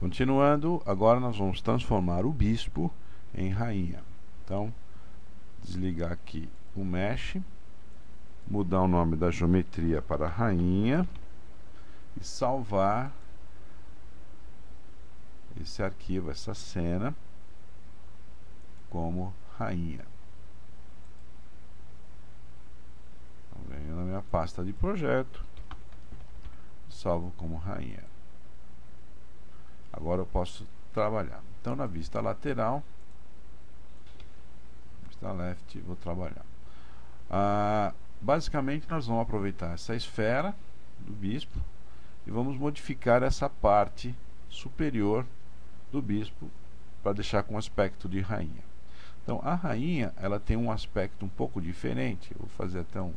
Continuando, agora nós vamos transformar o bispo em rainha. Então, desligar aqui o Mesh, mudar o nome da geometria para rainha e salvar esse arquivo, essa cena, como rainha. Então, venho na minha pasta de projeto, salvo como rainha. Agora eu posso trabalhar. Então, na vista lateral, vista left, vou trabalhar. Basicamente, nós vamos aproveitar essa esfera do bispo e vamos modificar essa parte superior do bispo para deixar com aspecto de rainha. Então, a rainha, ela tem um aspecto um pouco diferente. Eu vou fazer até um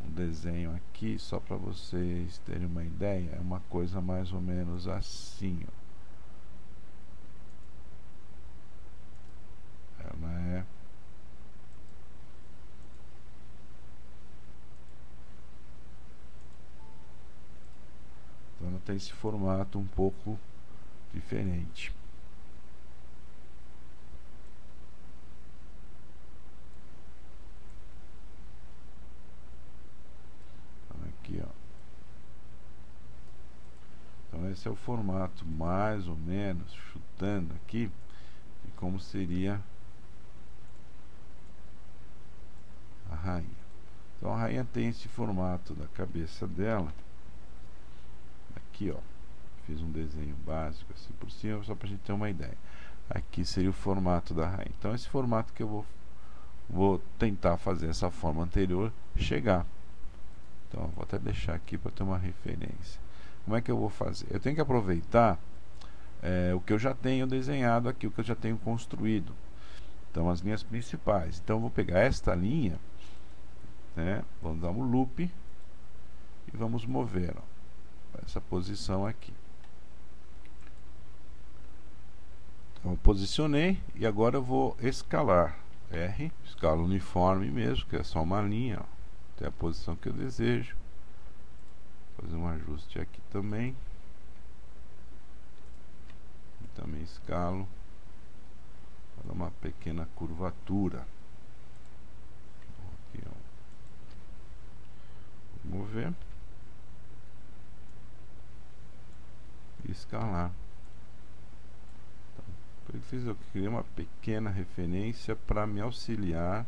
desenho aqui, só para vocês terem uma ideia. É uma coisa mais ou menos assim, ó. Ela é então ela tem esse formato um pouco diferente. Então, aqui, ó. Então esse é o formato mais ou menos, chutando aqui, de como seria a rainha. Então a rainha tem esse formato da cabeça dela. Aqui, ó, fiz um desenho básico assim por cima, só para a gente ter uma ideia. Aqui seria o formato da rainha. Então esse formato que eu vou tentar fazer essa forma anterior chegar. Então eu vou até deixar aqui para ter uma referência. Como é que eu vou fazer? Eu tenho que aproveitar o que eu já tenho desenhado aqui, o que eu já tenho construído. Então as linhas principais. Então eu vou pegar esta linha, né, vamos dar um loop e vamos mover, ó, essa posição aqui. Então eu posicionei e agora eu vou escalar. R, escala uniforme mesmo, que é só uma linha, ó, até a posição que eu desejo. Fazer um ajuste aqui também. E também escalo para uma pequena curvatura. Aqui, ó. Vou mover e escalar. Eu criei uma pequena referência para me auxiliar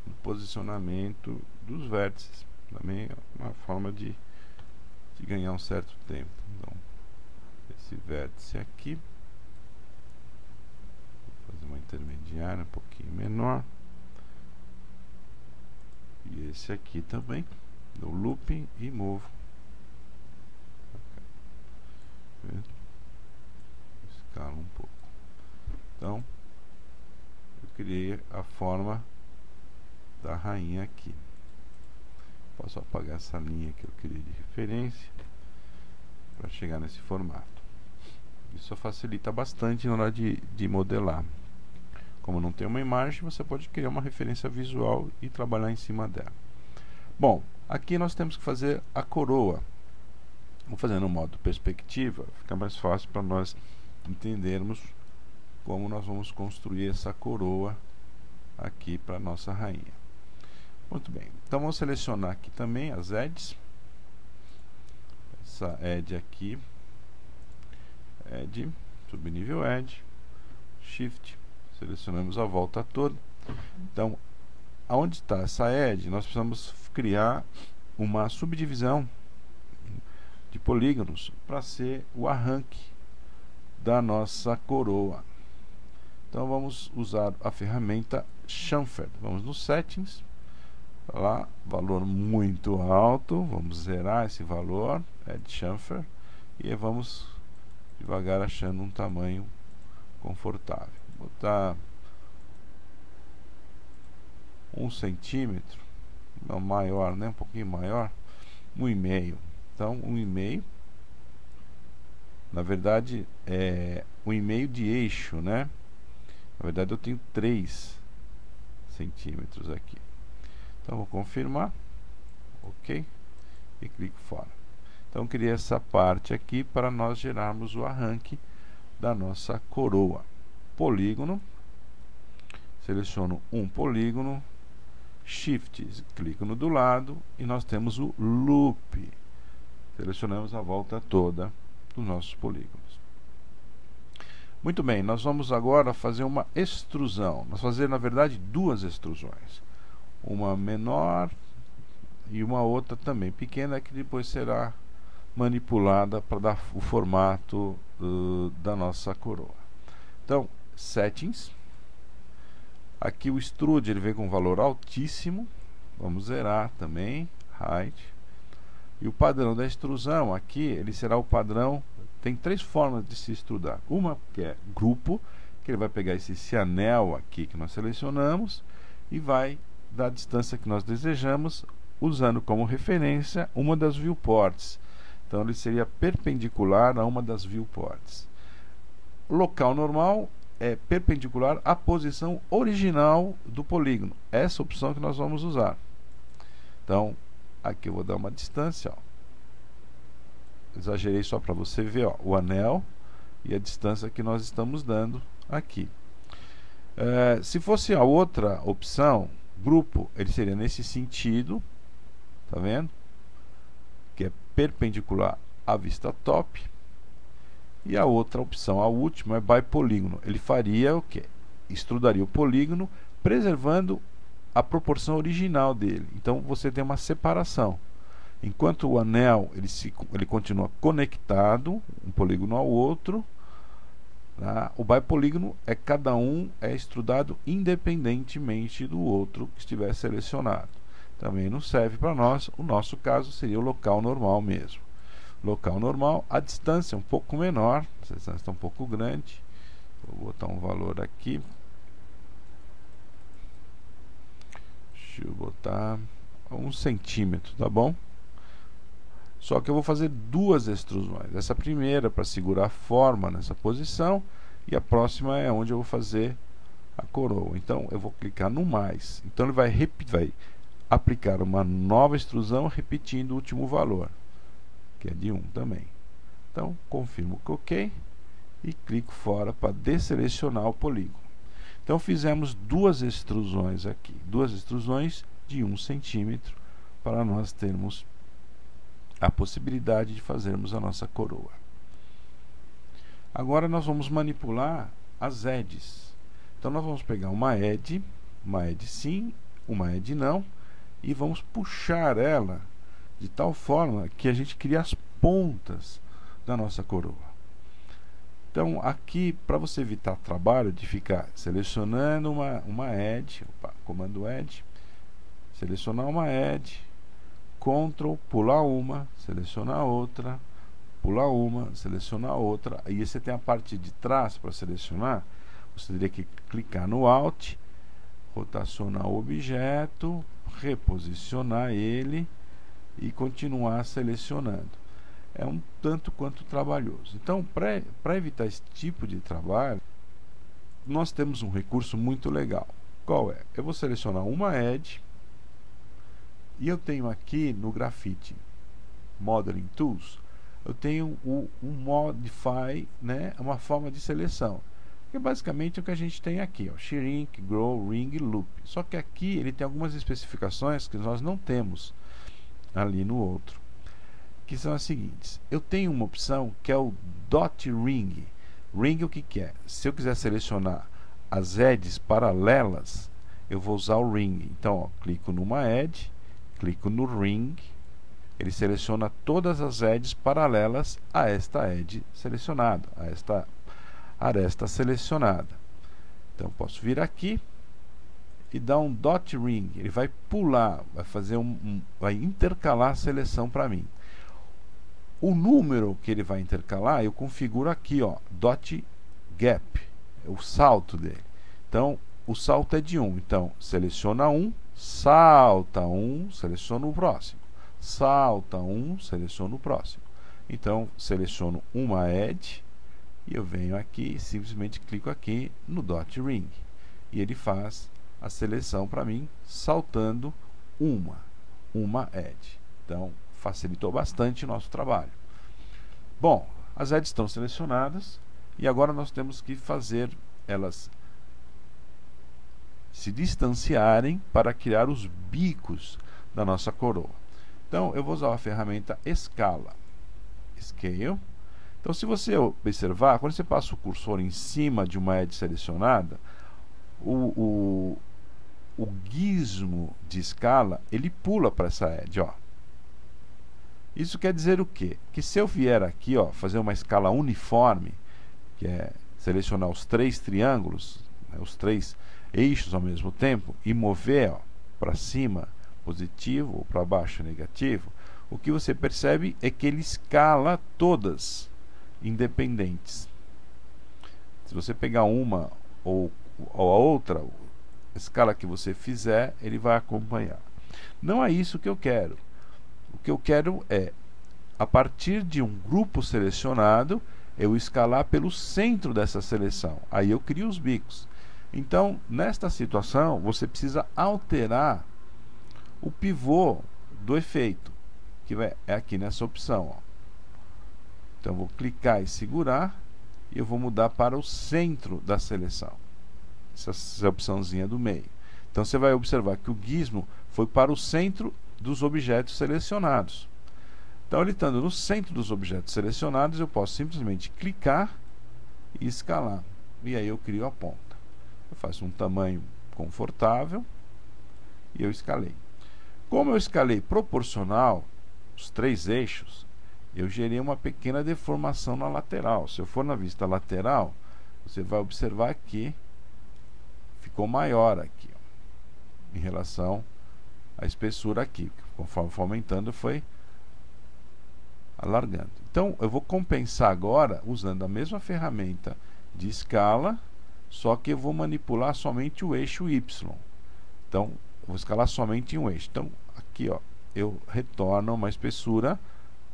no posicionamento dos vértices. Também é uma forma de ganhar um certo tempo. Então, esse vértice aqui, vou fazer uma intermediária um pouquinho menor. E esse aqui também, dou looping e movo. Escalo um pouco. Então, eu criei a forma da rainha aqui. Posso apagar essa linha que eu criei de referência para chegar nesse formato. Isso facilita bastante na hora de modelar. Como não tem uma imagem, você pode criar uma referência visual e trabalhar em cima dela. Bom, aqui nós temos que fazer a coroa. Vou fazer no modo perspectiva, fica mais fácil para nós entendermos como nós vamos construir essa coroa aqui para nossa rainha. Muito bem, então vamos selecionar aqui também as edges. Essa edge aqui, edge, subnível edge, shift, selecionamos a volta toda. Então, aonde está essa edge, nós precisamos criar uma subdivisão de polígonos para ser o arranque da nossa coroa. Então vamos usar a ferramenta Chamfer. Vamos nos settings, lá, valor muito alto, vamos zerar esse valor, Add Chamfer, e vamos devagar achando um tamanho confortável. Vou botar 1 centímetro, não maior, né? Um pouquinho maior, 1,5. Então 1,5. Na verdade é 1,5 de eixo, né? Na verdade eu tenho 3 centímetros aqui. Então vou confirmar, ok, e clico fora. Então criei essa parte aqui para nós gerarmos o arranque da nossa coroa. Polígono, seleciono um polígono, Shift, clico no do lado e nós temos o Loop. Selecionamos a volta toda dos nossos polígonos. Muito bem, nós vamos agora fazer uma extrusão. Nós vamos fazer, na verdade, duas extrusões. Uma menor e uma outra também pequena, que depois será manipulada para dar o formato da nossa coroa. Então, Settings. Aqui o Extrude ele vem com um valor altíssimo. Vamos zerar também. Height. E o padrão da extrusão aqui, ele será o padrão. Tem três formas de se extrudar. Uma que é grupo, que ele vai pegar esse anel aqui que nós selecionamos e vai dar a distância que nós desejamos, usando como referência uma das viewports. Então ele seria perpendicular a uma das viewports. Local normal é perpendicular à posição original do polígono. Essa opção que nós vamos usar. Então, aqui eu vou dar uma distância, ó. Exagerei só para você ver, ó, o anel e a distância que nós estamos dando aqui. Se fosse a outra opção, grupo, ele seria nesse sentido, tá vendo? Que é perpendicular à vista top. E a outra opção, a última, é bipolígono. Ele faria o quê? Extrudaria o polígono, preservando a proporção original dele. Então você tem uma separação. Enquanto o anel ele continua conectado, um polígono ao outro, tá? O bipolígono cada um é extrudado independentemente do outro que estiver selecionado. Também não serve para nós. O nosso caso seria o local normal mesmo. Local normal, a distância é um pouco menor, a distância está um pouco grande. Vou botar um valor aqui. Deixa eu botar 1 centímetro, tá bom? Só que eu vou fazer duas extrusões. Essa primeira para segurar a forma nessa posição, e a próxima é onde eu vou fazer a coroa. Então eu vou clicar no mais. Então ele vai aplicar uma nova extrusão repetindo o último valor, que é de 1 também. Então confirmo que OK e clico fora para desselecionar o polígono. Então fizemos duas extrusões aqui, duas extrusões de 1 centímetro, para nós termos a possibilidade de fazermos a nossa coroa. Agora nós vamos manipular as edges. Então nós vamos pegar uma edge sim, uma edge não, e vamos puxar ela de tal forma que a gente cria as pontas da nossa coroa. Então aqui, para você evitar trabalho de ficar selecionando uma edge, comando edge, selecionar uma edge, Ctrl, pular uma, selecionar outra, pular uma, selecionar outra, e você tem a parte de trás para selecionar. Você teria que clicar no Alt, rotacionar o objeto, reposicionar ele e continuar selecionando. É um tanto quanto trabalhoso. Então, para evitar esse tipo de trabalho, nós temos um recurso muito legal. Qual é? Eu vou selecionar uma edge, e eu tenho aqui no Graphite Modeling Tools, eu tenho um Modify, né, uma forma de seleção, que é basicamente o que a gente tem aqui, ó, Shrink, Grow, Ring, Loop. Só que aqui ele tem algumas especificações que nós não temos ali no outro, que são as seguintes. Eu tenho uma opção que é o Dot Ring. Ring o que é? Se eu quiser selecionar as edges paralelas, eu vou usar o Ring. Então, ó, clico numa edge, clico no Ring, ele seleciona todas as edges paralelas a esta edge selecionada, a esta aresta selecionada. Então posso vir aqui e dar um Dot Ring. Ele vai pular, vai fazer vai intercalar a seleção para mim. O número que ele vai intercalar eu configuro aqui, ó, Dot Gap, o salto dele. Então o salto é de 1. Então seleciona 1, salta 1, seleciona o próximo, salta 1, seleciona o próximo. Então seleciono uma edge e eu venho aqui e simplesmente clico aqui no Dot Ring e ele faz a seleção para mim, saltando uma edge. Então facilitou bastante o nosso trabalho. Bom, as edges estão selecionadas. E agora nós temos que fazer elas se distanciarem para criar os bicos da nossa coroa. Então eu vou usar a ferramenta escala, Scale. Então, se você observar, quando você passa o cursor em cima de uma edge selecionada, o gizmo de escala, ele pula para essa edge, ó. Isso quer dizer o quê? Que se eu vier aqui, ó, fazer uma escala uniforme, que é selecionar os 3 triângulos, né, os 3 eixos ao mesmo tempo, e mover para cima positivo ou para baixo negativo, o que você percebe é que ele escala todas independentes. Se você pegar uma ou a outra, a escala que você fizer, ele vai acompanhar. Não é isso que eu quero. O que eu quero é, a partir de um grupo selecionado, eu escalar pelo centro dessa seleção. Aí eu crio os bicos. Então, nesta situação, você precisa alterar o pivô do efeito, que é aqui nessa opção, ó. Então, eu vou clicar e segurar, e eu vou mudar para o centro da seleção. Essa opçãozinha do meio. Então, você vai observar que o gizmo foi para o centro dos objetos selecionados. Então, ele estando no centro dos objetos selecionados, eu posso simplesmente clicar e escalar. E aí eu crio a ponta. Eu faço um tamanho confortável e eu escalei. Como eu escalei proporcional, os 3 eixos, eu gerei uma pequena deformação na lateral. Se eu for na vista lateral, você vai observar que ficou maior aqui, ó, em relação à espessura aqui. Conforme foi aumentando, foi alargando. Então, eu vou compensar agora usando a mesma ferramenta de escala, só que eu vou manipular somente o eixo Y. Então, eu vou escalar somente em um eixo. Então, aqui, ó, eu retorno uma espessura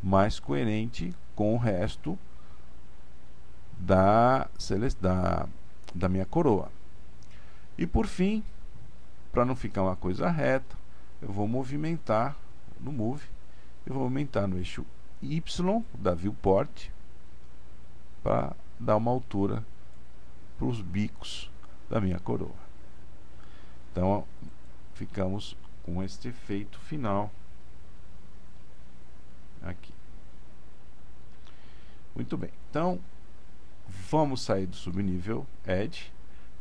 mais coerente com o resto da minha coroa. E por fim, para não ficar uma coisa reta, eu vou movimentar no Move, eu vou aumentar no eixo Y da viewport para dar uma altura para os bicos da minha coroa. Então, ficamos com este efeito final aqui. Muito bem. Então, vamos sair do subnível Edge.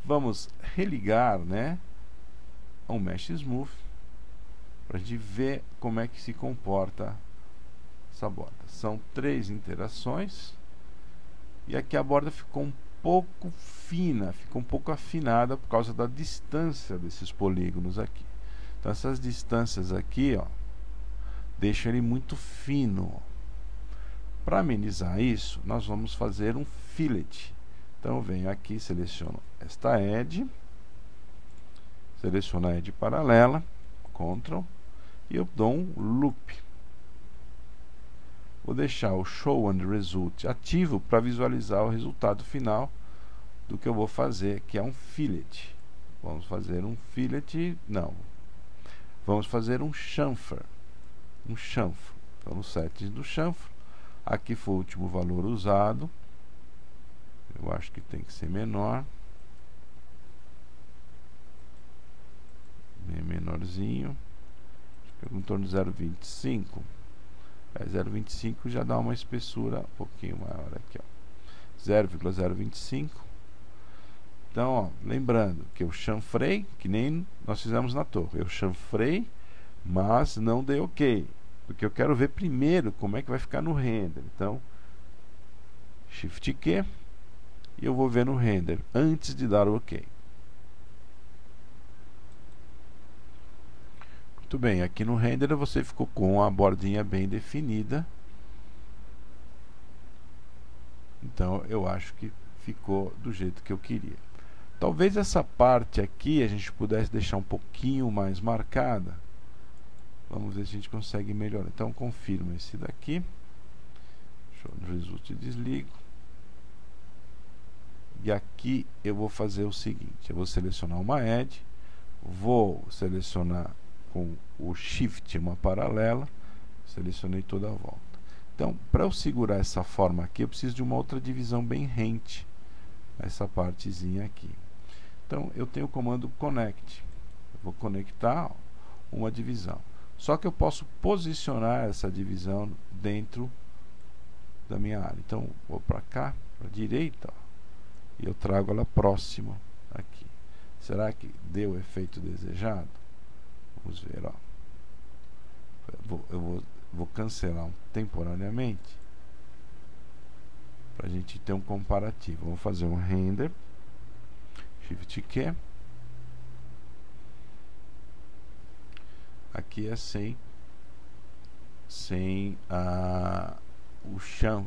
Vamos religar, né, ao Mesh Smooth para a gente ver como é que se comporta essa borda. São 3 interações e aqui a borda ficou um pouco fina, ficou um pouco afinada por causa da distância desses polígonos aqui. Então essas distâncias aqui, ó, deixam ele muito fino. Para amenizar isso, nós vamos fazer um fillet. Então eu venho aqui, seleciono esta edge, seleciono a edge paralela, Ctrl, e eu dou um loop. Vou deixar o Show and Result ativo para visualizar o resultado final do que eu vou fazer, que é um fillet. Vamos fazer um fillet, não. Vamos fazer um chamfer. Um chanfro. Então, no settings do chanfro, aqui foi o último valor usado. Eu acho que tem que ser menor. Bem menorzinho. Acho que é em torno de 0,25. 0,25 já dá uma espessura um pouquinho maior aqui, ó. 0,025. Então, ó, lembrando que eu chanfrei, que nem nós fizemos na torre. Eu chanfrei, mas não dei OK, porque eu quero ver primeiro como é que vai ficar no render. Então, Shift Q, e eu vou ver no render antes de dar o OK. Muito bem, aqui no render você ficou com a bordinha bem definida. Então eu acho que ficou do jeito que eu queria. Talvez essa parte aqui a gente pudesse deixar um pouquinho mais marcada. Vamos ver se a gente consegue melhorar. Então confirmo esse daqui. Show no Result e desligo. E aqui eu vou fazer o seguinte: eu vou selecionar uma edge, vou selecionar com o Shift uma paralela, selecionei toda a volta. Então, para eu segurar essa forma aqui, eu preciso de uma outra divisão bem rente. essa partezinha aqui. Então eu tenho o comando connect, eu vou conectar uma divisão, só que eu posso posicionar essa divisão dentro da minha área. Então vou para cá, para a direita, ó, e eu trago ela próximo aqui. Será que deu o efeito desejado? Vamos ver, ó. Eu vou cancelar temporariamente para a gente ter um comparativo. Vou fazer um render, Shift Q. Aqui é sem o chão,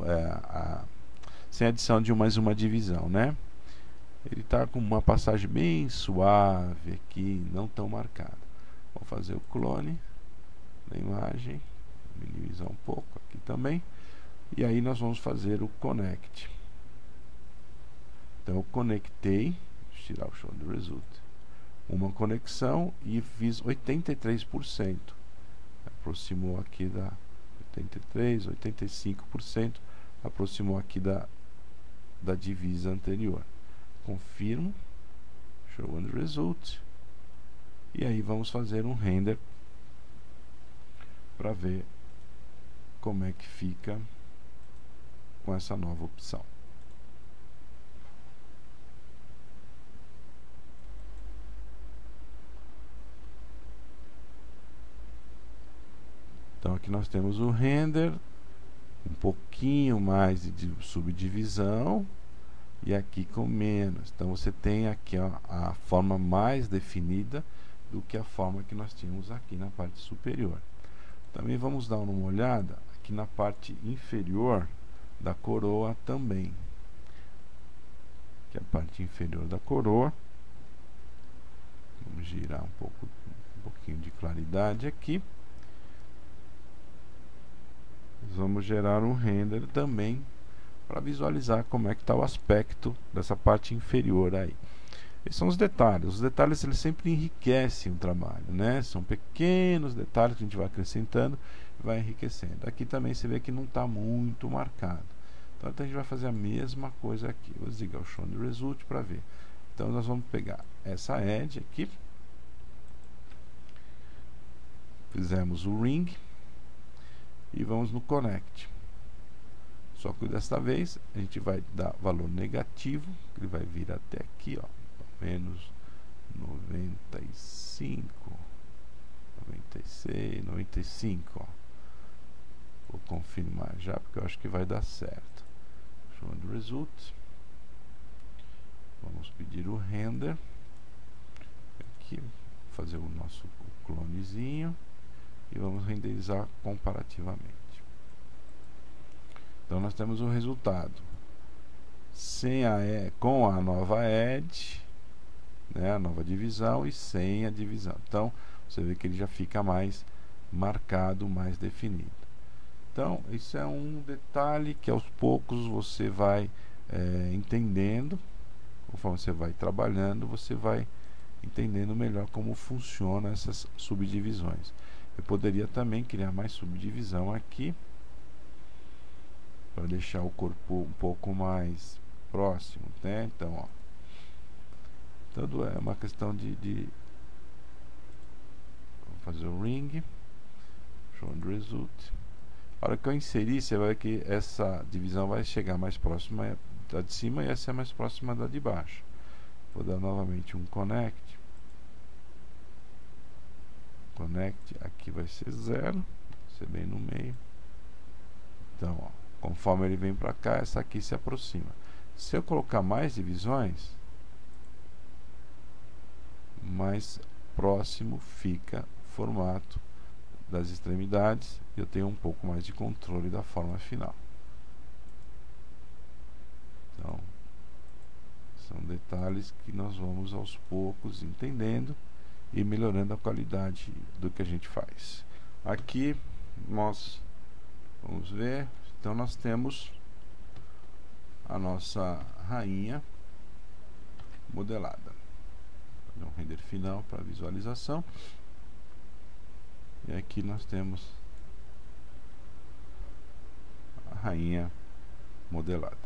sem adição de mais uma divisão, né? Ele está com uma passagem bem suave aqui, não tão marcada. Vou fazer o clone da imagem, minimizar um pouco aqui também, e aí nós vamos fazer o connect. Então eu conectei, deixa eu tirar o show do result, uma conexão e fiz 83%, aproximou aqui da 83, 85%, aproximou aqui da divisa anterior. Confirmo, show and result, e aí vamos fazer um render para ver como é que fica com essa nova opção. Então aqui nós temos o render, um pouquinho mais de subdivisão, e aqui com menos. Então você tem aqui, ó, a forma mais definida do que a forma que nós tínhamos aqui na parte superior. Também vamos dar uma olhada aqui na parte inferior da coroa também, que é a parte inferior da coroa. Vamos girar um pouquinho de claridade aqui. Vamos gerar um render também para visualizar como é que está o aspecto dessa parte inferior aí. Esses são os detalhes. Os detalhes eles sempre enriquecem o trabalho, né? São pequenos detalhes que a gente vai acrescentando e vai enriquecendo. Aqui também você vê que não está muito marcado. Então a gente vai fazer a mesma coisa aqui. Vou desligar o Show the Result para ver. Então nós vamos pegar essa edge aqui. Fizemos o ring. E vamos no connect. Só que desta vez a gente vai dar valor negativo, que ele vai vir até aqui, ó, menos 95, 96, 95, ó. Vou confirmar já, porque eu acho que vai dar certo. Show the result. Vamos pedir o render. Aqui, fazer o nosso clonezinho. E vamos renderizar comparativamente. Então nós temos o resultado com a nova edge, né, a nova divisão, e sem a divisão. Então você vê que ele já fica mais marcado, mais definido. Então isso é um detalhe que aos poucos você vai entendendo. Conforme você vai trabalhando, você vai entendendo melhor como funcionam essas subdivisões. Eu poderia também criar mais subdivisão aqui para deixar o corpo um pouco mais próximo, né? Então, ó, tudo é uma questão de vou fazer o ring, show the result. A hora que eu inserir, você vai ver que essa divisão vai chegar mais próxima da de cima e essa é mais próxima da de baixo. Vou dar novamente um connect. Connect, aqui vai ser 0, vai ser bem no meio. Então, ó, conforme ele vem para cá, essa aqui se aproxima. Se eu colocar mais divisões, mais próximo fica o formato das extremidades e eu tenho um pouco mais de controle da forma final. Então, são detalhes que nós vamos aos poucos entendendo e melhorando a qualidade do que a gente faz. Aqui nós vamos ver, então nós temos a nossa rainha modelada. Vou fazer um render final para visualização. E aqui nós temos a rainha modelada.